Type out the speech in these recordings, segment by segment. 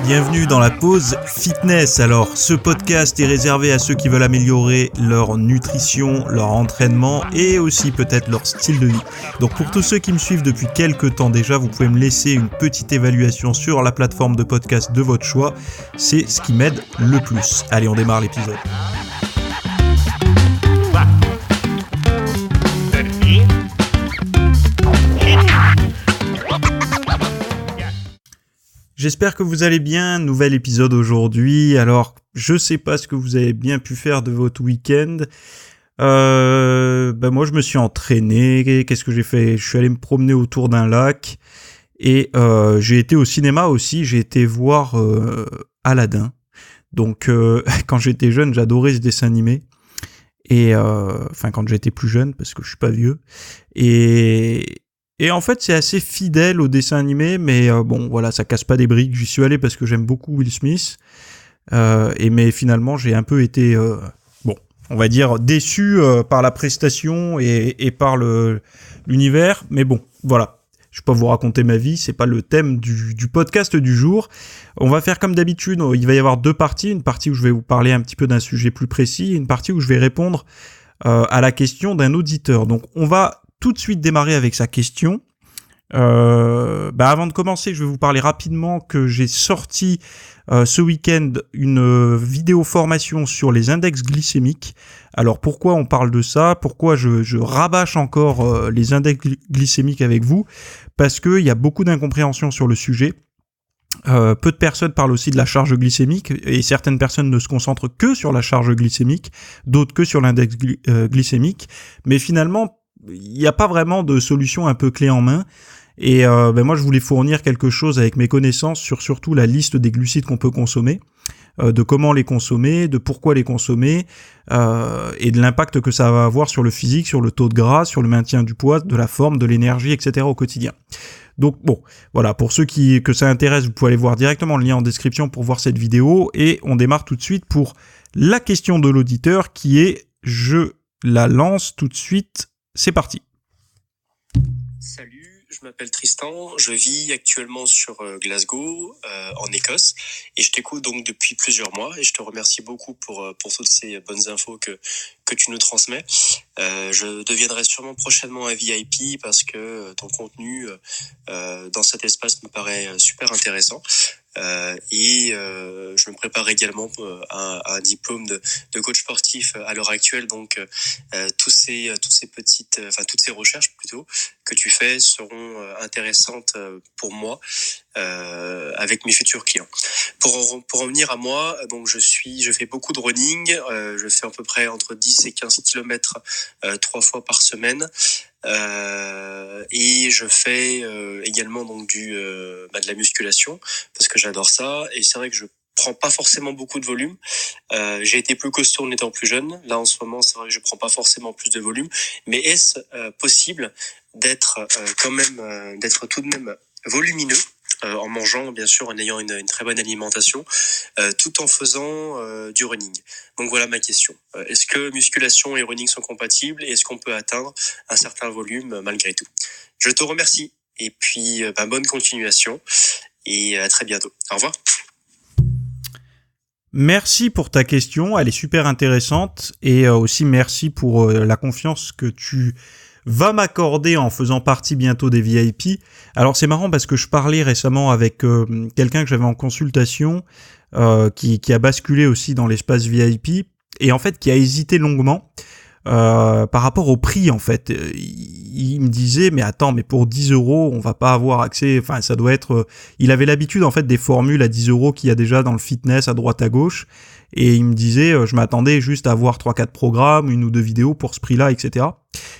Bienvenue dans la pause fitness. Alors, ce podcast est réservé à ceux qui veulent améliorer leur nutrition, leur entraînement et aussi peut-être leur style de vie. Donc, pour tous ceux qui me suivent depuis quelques temps déjà, vous pouvez me laisser une petite évaluation sur la plateforme de podcast de votre choix. C'est ce qui m'aide le plus. Allez, on démarre l'épisode. J'espère que vous allez bien, nouvel épisode aujourd'hui. Alors, je sais pas ce que vous avez bien pu faire de votre week-end. Moi, je me suis entraîné. Qu'est-ce que j'ai fait ? Je suis allé me promener autour d'un lac et j'ai été au cinéma aussi. J'ai été voir Aladdin. Donc, quand j'étais jeune, j'adorais ce dessin animé. Et quand j'étais plus jeune, parce que je suis pas vieux. Et en fait, c'est assez fidèle au dessin animé, mais voilà, ça casse pas des briques. J'y suis allé parce que j'aime beaucoup Will Smith. Mais finalement, j'ai un peu été, on va dire, déçu par la prestation et par l'univers. Mais bon, voilà. Je vais pas vous raconter ma vie, c'est pas le thème du podcast du jour. On va faire comme d'habitude, il va y avoir deux parties. Une partie où je vais vous parler un petit peu d'un sujet plus précis, et une partie où je vais répondre à la question d'un auditeur. Donc, on va tout de suite démarrer avec sa question. Avant de commencer, je vais vous parler rapidement que j'ai sorti ce week-end une vidéo formation sur les index glycémiques. Alors pourquoi on parle de ça ? Pourquoi je rabâche encore les index glycémiques avec vous ? Parce qu'il y a beaucoup d'incompréhension sur le sujet. Peu de personnes parlent aussi de la charge glycémique et certaines personnes ne se concentrent que sur la charge glycémique, d'autres que sur l'index glycémique. Mais finalement, il n'y a pas vraiment de solution un peu clé en main. Et moi, je voulais fournir quelque chose avec mes connaissances sur surtout la liste des glucides qu'on peut consommer, de comment les consommer, de pourquoi les consommer, et de l'impact que ça va avoir sur le physique, sur le taux de gras, sur le maintien du poids, de la forme, de l'énergie, etc. au quotidien. Donc bon, voilà, pour ceux que ça intéresse, vous pouvez aller voir directement le lien en description pour voir cette vidéo. Et on démarre tout de suite pour la question de l'auditeur qui est, je la lance tout de suite. C'est parti. Salut, je m'appelle Tristan, je vis actuellement sur Glasgow, en Écosse, et je t'écoute donc depuis plusieurs mois, et je te remercie beaucoup pour toutes ces bonnes infos que tu nous transmets. Je deviendrai sûrement prochainement un VIP parce que ton contenu dans cet espace me paraît super intéressant. Je me prépare également à un diplôme de coach sportif à l'heure actuelle, donc toutes ces recherches plutôt que tu fais seront intéressantes pour moi avec mes futurs clients. Pour en venir à moi, donc je fais beaucoup de running, je fais à peu près entre 10 et 15 kilomètres 3 fois par semaine. Et je fais également donc de la musculation parce que j'adore ça, et c'est vrai que je prends pas forcément beaucoup de volume. J'ai été plus costaud en étant plus jeune. Là en ce moment, c'est vrai que je prends pas forcément plus de volume, mais est-ce possible d'être tout de même volumineux en mangeant, bien sûr, en ayant une très bonne alimentation, tout en faisant du running. Donc voilà ma question. Est-ce que musculation et running sont compatibles, et est-ce qu'on peut atteindre un certain volume malgré tout ? Je te remercie, et puis bonne continuation, et à très bientôt. Au revoir. Merci pour ta question, elle est super intéressante, et aussi merci pour la confiance que tu va m'accorder en faisant partie bientôt des VIP. Alors c'est marrant parce que je parlais récemment avec quelqu'un que j'avais en consultation qui a basculé aussi dans l'espace VIP et en fait qui a hésité longuement par rapport au prix en fait. Il me disait mais attends, mais pour 10 euros on va pas avoir accès, enfin ça doit être... Il avait l'habitude en fait des formules à 10 euros qu'il y a déjà dans le fitness à droite à gauche. Et il me disait, je m'attendais juste à voir 3-4 programmes, 1 ou 2 vidéos pour ce prix-là, etc.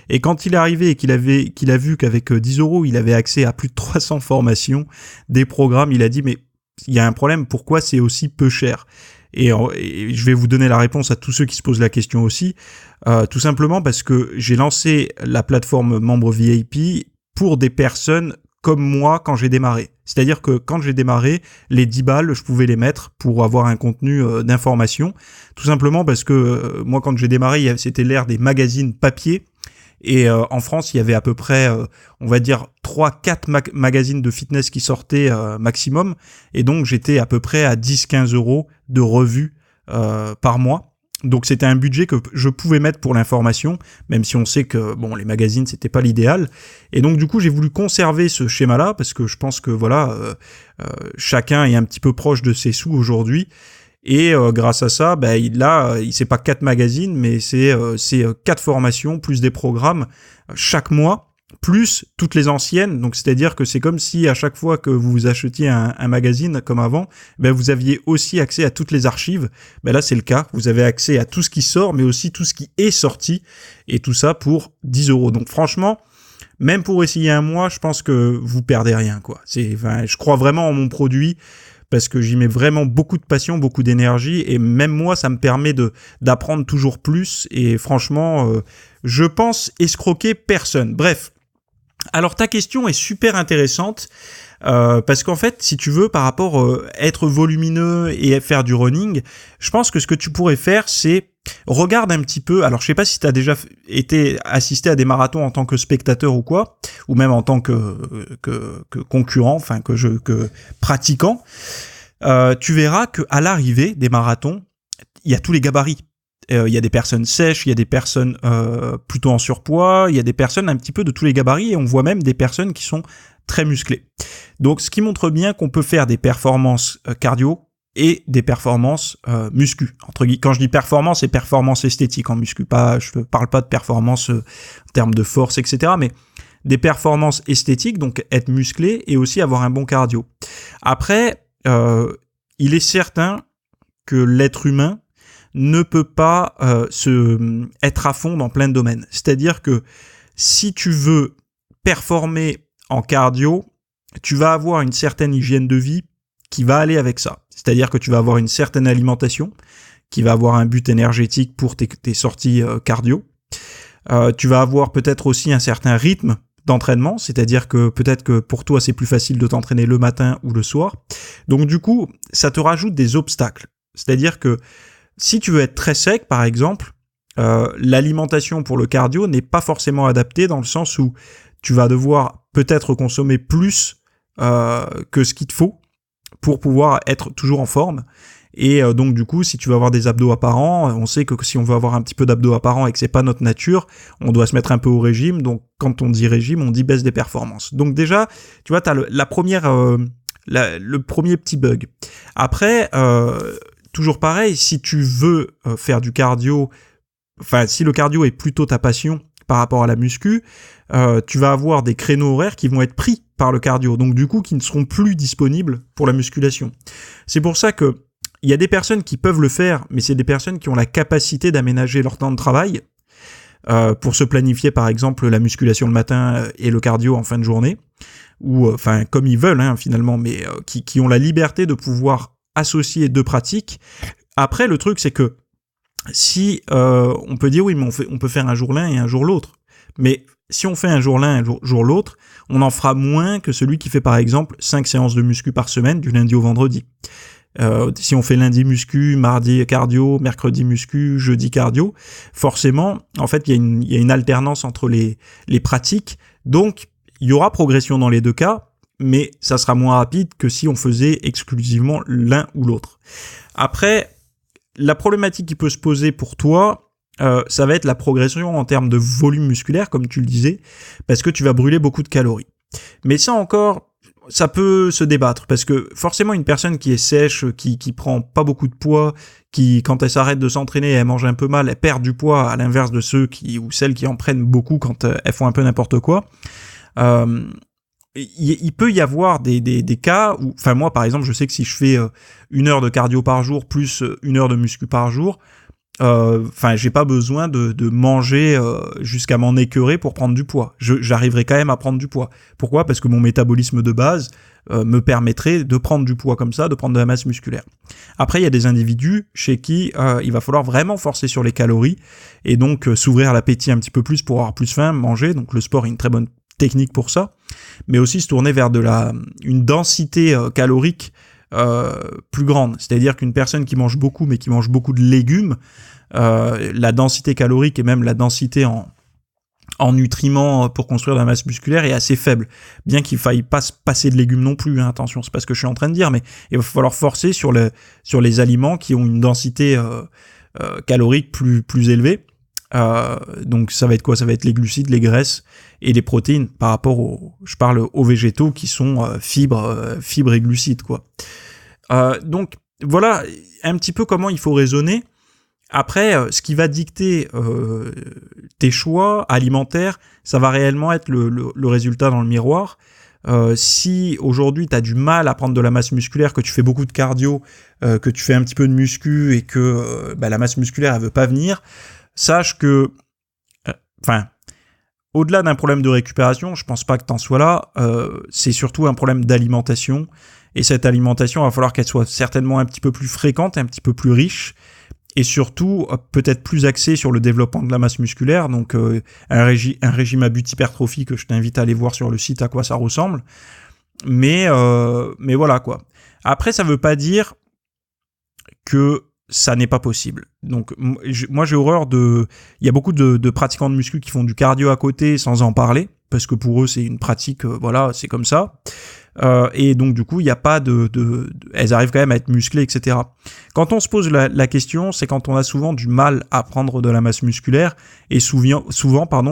Et quand il est arrivé et qu'il a vu qu'avec 10 euros, il avait accès à plus de 300 formations, des programmes, il a dit, mais il y a un problème, pourquoi c'est aussi peu cher ? Et je vais vous donner la réponse à tous ceux qui se posent la question aussi. Tout simplement parce que j'ai lancé la plateforme membre VIP pour des personnes comme moi quand j'ai démarré. C'est-à-dire que quand j'ai démarré, les 10 balles, je pouvais les mettre pour avoir un contenu d'information. Tout simplement parce que moi, quand j'ai démarré, c'était l'ère des magazines papier. Et en France, il y avait à peu près, on va dire, 3-4 magazines de fitness qui sortaient maximum. Et donc, j'étais à peu près à 10-15 euros de revues par mois. Donc c'était un budget que je pouvais mettre pour l'information, même si on sait que bon, les magazines c'était pas l'idéal. Et donc du coup j'ai voulu conserver ce schéma-là parce que je pense que voilà, chacun est un petit peu proche de ses sous aujourd'hui. Et grâce à ça, c'est pas 4 magazines, mais c'est 4 formations plus des programmes chaque mois, plus toutes les anciennes. Donc c'est-à-dire que c'est comme si à chaque fois que vous achetiez un magazine comme avant, vous aviez aussi accès à toutes les archives. Là c'est le cas, vous avez accès à tout ce qui sort, mais aussi tout ce qui est sorti, et tout ça pour 10 euros. Donc franchement, même pour essayer un mois, je pense que vous perdez rien, quoi. Je crois vraiment en mon produit, parce que j'y mets vraiment beaucoup de passion, beaucoup d'énergie, et même moi, ça me permet d'apprendre toujours plus, et franchement, je pense escroquer personne. Bref, alors ta question est super intéressante, parce qu'en fait, si tu veux, par rapport à être volumineux et faire du running, je pense que ce que tu pourrais faire, c'est regarde un petit peu. Alors, je sais pas si tu as déjà été assisté à des marathons en tant que spectateur ou quoi, ou même en tant que concurrent, enfin que pratiquant. Tu verras que à l'arrivée des marathons, il y a tous les gabarits. Il y a des personnes sèches, il y a des personnes plutôt en surpoids, il y a des personnes un petit peu de tous les gabarits, et on voit même des personnes qui sont très musclées. Donc, ce qui montre bien qu'on peut faire des performances cardio et des performances muscu. Quand je dis performance, c'est performance esthétique en muscu. Je ne parle pas de performance en termes de force, etc. Mais des performances esthétiques, donc être musclé et aussi avoir un bon cardio. Après, il est certain que l'être humain ne peut pas être à fond dans plein de domaines. C'est-à-dire que si tu veux performer en cardio, tu vas avoir une certaine hygiène de vie qui va aller avec ça. C'est-à-dire que tu vas avoir une certaine alimentation qui va avoir un but énergétique pour tes sorties cardio. Tu vas avoir peut-être aussi un certain rythme d'entraînement, c'est-à-dire que peut-être que pour toi c'est plus facile de t'entraîner le matin ou le soir. Donc du coup, ça te rajoute des obstacles. C'est-à-dire que si tu veux être très sec, par exemple, l'alimentation pour le cardio n'est pas forcément adaptée dans le sens où tu vas devoir peut-être consommer plus que ce qu'il te faut pour pouvoir être toujours en forme. Et donc du coup, si tu veux avoir des abdos apparents, on sait que si on veut avoir un petit peu d'abdos apparents et que c'est pas notre nature, on doit se mettre un peu au régime. Donc quand on dit régime, on dit baisse des performances. Donc déjà, tu vois, t'as le premier petit bug. Après, toujours pareil, si tu veux faire du cardio, enfin si le cardio est plutôt ta passion par rapport à la muscu, tu vas avoir des créneaux horaires qui vont être pris par le cardio, donc du coup qui ne seront plus disponibles pour la musculation. C'est pour ça que il y a des personnes qui peuvent le faire, mais c'est des personnes qui ont la capacité d'aménager leur temps de travail pour se planifier par exemple la musculation le matin et le cardio en fin de journée, ou enfin comme ils veulent finalement, mais qui ont la liberté de pouvoir associer deux pratiques. Après le truc c'est que si on peut dire oui mais on peut faire un jour l'un et un jour l'autre, mais si on fait un jour l'un et un jour l'autre, on en fera moins que celui qui fait par exemple 5 séances de muscu par semaine du lundi au vendredi. Si on fait lundi muscu, mardi cardio, mercredi muscu, jeudi cardio, forcément, en fait, il y a une alternance entre les pratiques. Donc, il y aura progression dans les deux cas, mais ça sera moins rapide que si on faisait exclusivement l'un ou l'autre. Après, la problématique qui peut se poser pour toi, ça va être la progression en termes de volume musculaire, comme tu le disais, parce que tu vas brûler beaucoup de calories. Mais ça encore, ça peut se débattre, parce que forcément une personne qui est sèche, qui prend pas beaucoup de poids, qui quand elle s'arrête de s'entraîner, elle mange un peu mal, elle perd du poids, à l'inverse de ceux ou celles qui en prennent beaucoup quand elles font un peu n'importe quoi. Il peut y avoir des cas où, enfin moi par exemple, je sais que si je fais 1 heure de cardio par jour plus 1 heure de muscu par jour, j'ai pas besoin de manger jusqu'à m'en écœurer pour prendre du poids. J'arriverai quand même à prendre du poids. Pourquoi ? Parce que mon métabolisme de base me permettrait de prendre du poids comme ça, de prendre de la masse musculaire. Après, il y a des individus chez qui il va falloir vraiment forcer sur les calories et donc s'ouvrir l'appétit un petit peu plus pour avoir plus faim, manger. Donc le sport est une très bonne technique pour ça, mais aussi se tourner vers une densité calorique plus grande. C'est-à-dire qu'une personne qui mange beaucoup, mais qui mange beaucoup de légumes, la densité calorique et même la densité en nutriments pour construire de la masse musculaire est assez faible. Bien qu'il faille pas se passer de légumes non plus, hein, attention, c'est pas ce que je suis en train de dire, mais il va falloir forcer sur les aliments qui ont une densité calorique plus élevée. Donc ça va être quoi? Ça va être les glucides, les graisses et les protéines par rapport je parle aux végétaux qui sont fibres et glucides, quoi. Donc voilà un petit peu comment il faut raisonner. Après, ce qui va dicter tes choix alimentaires, ça va réellement être le résultat dans le miroir. Si aujourd'hui tu as du mal à prendre de la masse musculaire, que tu fais beaucoup de cardio, que tu fais un petit peu de muscu et que la masse musculaire elle veut pas venir, sache que, au-delà d'un problème de récupération, je pense pas que t'en sois là, c'est surtout un problème d'alimentation. Et cette alimentation, il va falloir qu'elle soit certainement un petit peu plus fréquente, un petit peu plus riche, et surtout peut-être plus axée sur le développement de la masse musculaire. Donc un régime à but hypertrophie que je t'invite à aller voir sur le site à quoi ça ressemble. Mais voilà quoi. Après, ça veut pas dire que ça n'est pas possible. Donc moi j'ai horreur il y a beaucoup de pratiquants de muscu qui font du cardio à côté sans en parler, parce que pour eux c'est une pratique, voilà, c'est comme ça. Et donc du coup il n'y a pas elles arrivent quand même à être musclées, etc. Quand on se pose la question, c'est quand on a souvent du mal à prendre de la masse musculaire, et souvent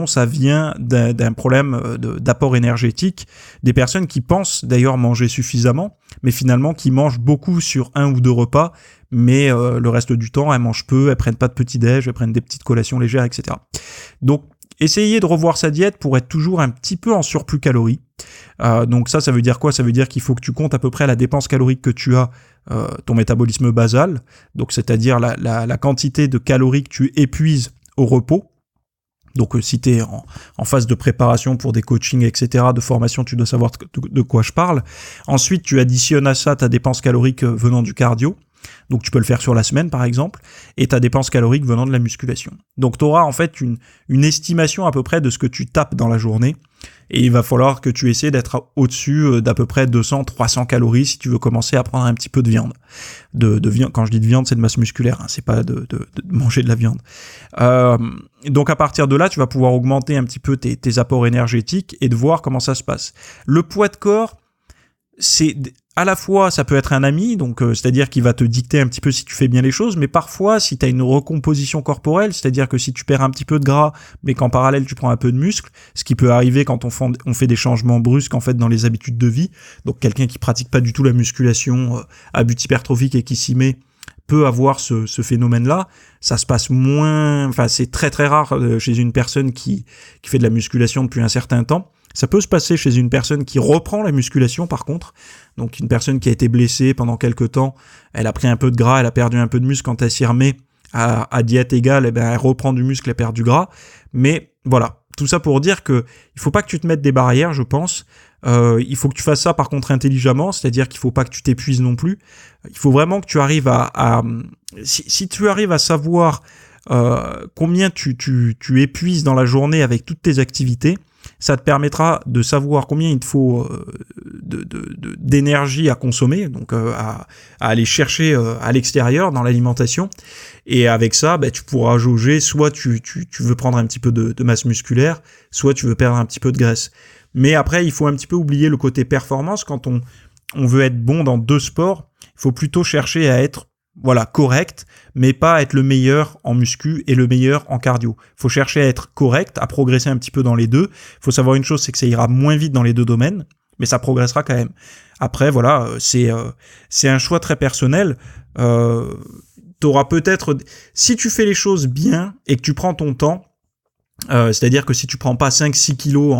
ça vient d'un problème d'apport énergétique, des personnes qui pensent d'ailleurs manger suffisamment, mais finalement qui mangent beaucoup sur 1 ou 2 repas, mais le reste du temps elles mangent peu, elles prennent pas de petit-déj, elles prennent des petites collations légères, etc. Donc essayez de revoir sa diète pour être toujours un petit peu en surplus calories. Donc ça veut dire quoi? Ça veut dire qu'il faut que tu comptes à peu près la dépense calorique que tu as, ton métabolisme basal, donc c'est-à-dire la quantité de calories que tu épuises au repos. Donc si tu es en phase de préparation pour des coachings, etc., de formation, tu dois savoir de quoi je parle. Ensuite, tu additionnes à ça ta dépense calorique venant du cardio. Donc tu peux le faire sur la semaine par exemple, et ta dépense calorique venant de la musculation. Donc tu auras en fait une estimation à peu près de ce que tu tapes dans la journée, et il va falloir que tu essaies d'être au-dessus d'à peu près 200-300 calories si tu veux commencer à prendre un petit peu de viande. De viande, quand je dis de viande, c'est de masse musculaire, hein, c'est pas de manger de la viande. Donc à partir de là, tu vas pouvoir augmenter un petit peu tes apports énergétiques et de voir comment ça se passe. Le poids de corps, c'est à la fois, ça peut être un ami, donc c'est-à-dire qu'il va te dicter un petit peu si tu fais bien les choses, mais parfois, si tu as une recomposition corporelle, c'est-à-dire que si tu perds un petit peu de gras, mais qu'en parallèle tu prends un peu de muscle, ce qui peut arriver quand on fait des changements brusques en fait dans les habitudes de vie, donc quelqu'un qui pratique pas du tout la musculation à but hypertrophique et qui s'y met peut avoir ce phénomène-là. Ça se passe moins, enfin c'est très très rare chez une personne qui fait de la musculation depuis un certain temps. Ça peut se passer chez une personne qui reprend la musculation par contre, donc une personne qui a été blessée pendant quelques temps, elle a pris un peu de gras, elle a perdu un peu de muscle, quand elle s'y remet à diète égale, elle reprend du muscle, elle perd du gras. Mais voilà, tout ça pour dire que il faut pas que tu te mettes des barrières, je pense. Il faut que tu fasses ça par contre intelligemment, c'est-à-dire qu'il faut pas que tu t'épuises non plus. Il faut vraiment que tu arrives si tu arrives à savoir combien tu épuises dans la journée avec toutes tes activités, ça te permettra de savoir combien il te faut d'énergie à consommer, donc à aller chercher à l'extérieur dans l'alimentation. Et avec ça, tu pourras jauger, soit tu veux prendre un petit peu de masse musculaire, soit tu veux perdre un petit peu de graisse. Mais après, il faut un petit peu oublier le côté performance. Quand on veut être bon dans 2 sports, il faut plutôt chercher à être correct, mais pas être le meilleur en muscu et le meilleur en cardio. Faut chercher à être correct, à progresser un petit peu dans les deux. Faut savoir une chose, c'est que ça ira moins vite dans les 2 domaines, mais ça progressera quand même. Après, voilà, c'est un choix très personnel. T'auras peut-être, si tu fais les choses bien et que tu prends ton temps, c'est-à-dire que si tu prends pas 5-6 kilos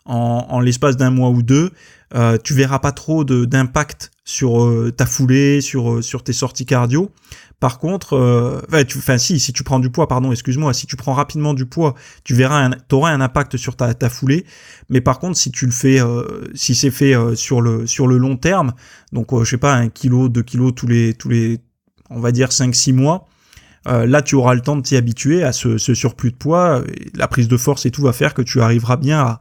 en l'espace d'un mois ou 2, tu verras pas trop d'impact sur ta foulée, sur tes sorties cardio. Par contre, si tu prends du poids, si tu prends rapidement du poids, tu verras, t'auras un impact sur ta foulée. Mais par contre, si tu le fais, si c'est fait sur le long terme, donc je sais pas, 1 kilo, 2 kilos tous les, on va dire 5-6 mois, là tu auras le temps de t'y habituer à ce surplus de poids, la prise de force et tout va faire que tu arriveras bien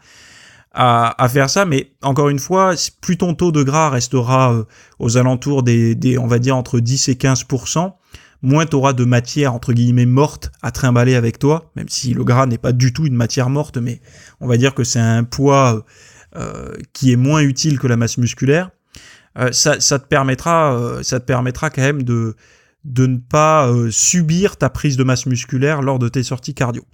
à faire ça. Mais encore une fois, plus ton taux de gras restera aux alentours des on va dire entre 10 et 15%, moins tu auras de matière entre guillemets morte à trimballer avec toi, même si le gras n'est pas du tout une matière morte, mais on va dire que c'est un poids qui est moins utile que la masse musculaire. Ça te permettra quand même de ne pas subir ta prise de masse musculaire lors de tes sorties cardio.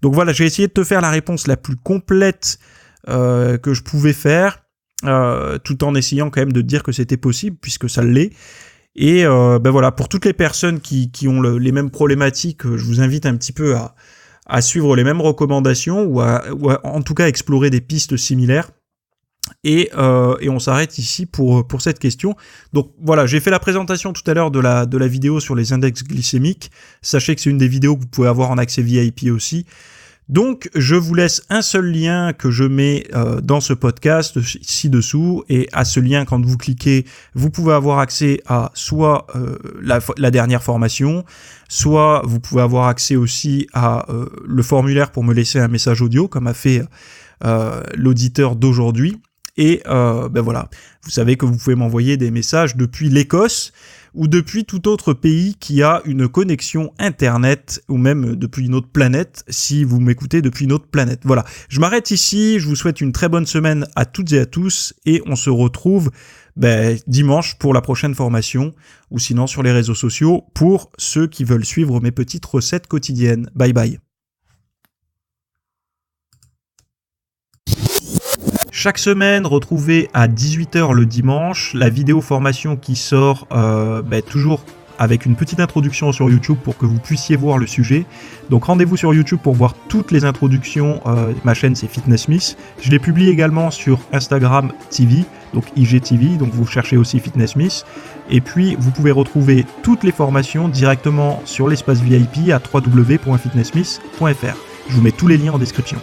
Donc voilà, j'ai essayé de te faire la réponse la plus complète que je pouvais faire, tout en essayant quand même de dire que c'était possible, puisque ça l'est. Et voilà, pour toutes les personnes qui ont les mêmes problématiques, je vous invite un petit peu à suivre les mêmes recommandations, ou à en tout cas explorer des pistes similaires. Et on s'arrête ici pour cette question. Donc voilà, j'ai fait la présentation tout à l'heure de la vidéo sur les index glycémiques. Sachez que c'est une des vidéos que vous pouvez avoir en accès VIP aussi. Donc je vous laisse un seul lien que je mets dans ce podcast ci-dessous, et à ce lien, quand vous cliquez, vous pouvez avoir accès à soit la dernière formation, soit vous pouvez avoir accès aussi à le formulaire pour me laisser un message audio, comme a fait l'auditeur d'aujourd'hui. Et voilà, vous savez que vous pouvez m'envoyer des messages depuis l'Écosse ou depuis tout autre pays qui a une connexion internet, ou même depuis une autre planète, si vous m'écoutez depuis une autre planète. Voilà, je m'arrête ici, je vous souhaite une très bonne semaine à toutes et à tous, et on se retrouve dimanche pour la prochaine formation, ou sinon sur les réseaux sociaux pour ceux qui veulent suivre mes petites recettes quotidiennes. Bye bye. Chaque semaine, retrouvez à 18h le dimanche la vidéo formation qui sort toujours avec une petite introduction sur YouTube pour que vous puissiez voir le sujet. Donc rendez-vous sur YouTube pour voir toutes les introductions. Ma chaîne, c'est Fitness Smith. Je les publie également sur Instagram TV, donc IGTV, donc vous cherchez aussi Fitness Smith. Et puis vous pouvez retrouver toutes les formations directement sur l'espace VIP à www.fitnesssmith.fr. Je vous mets tous les liens en description.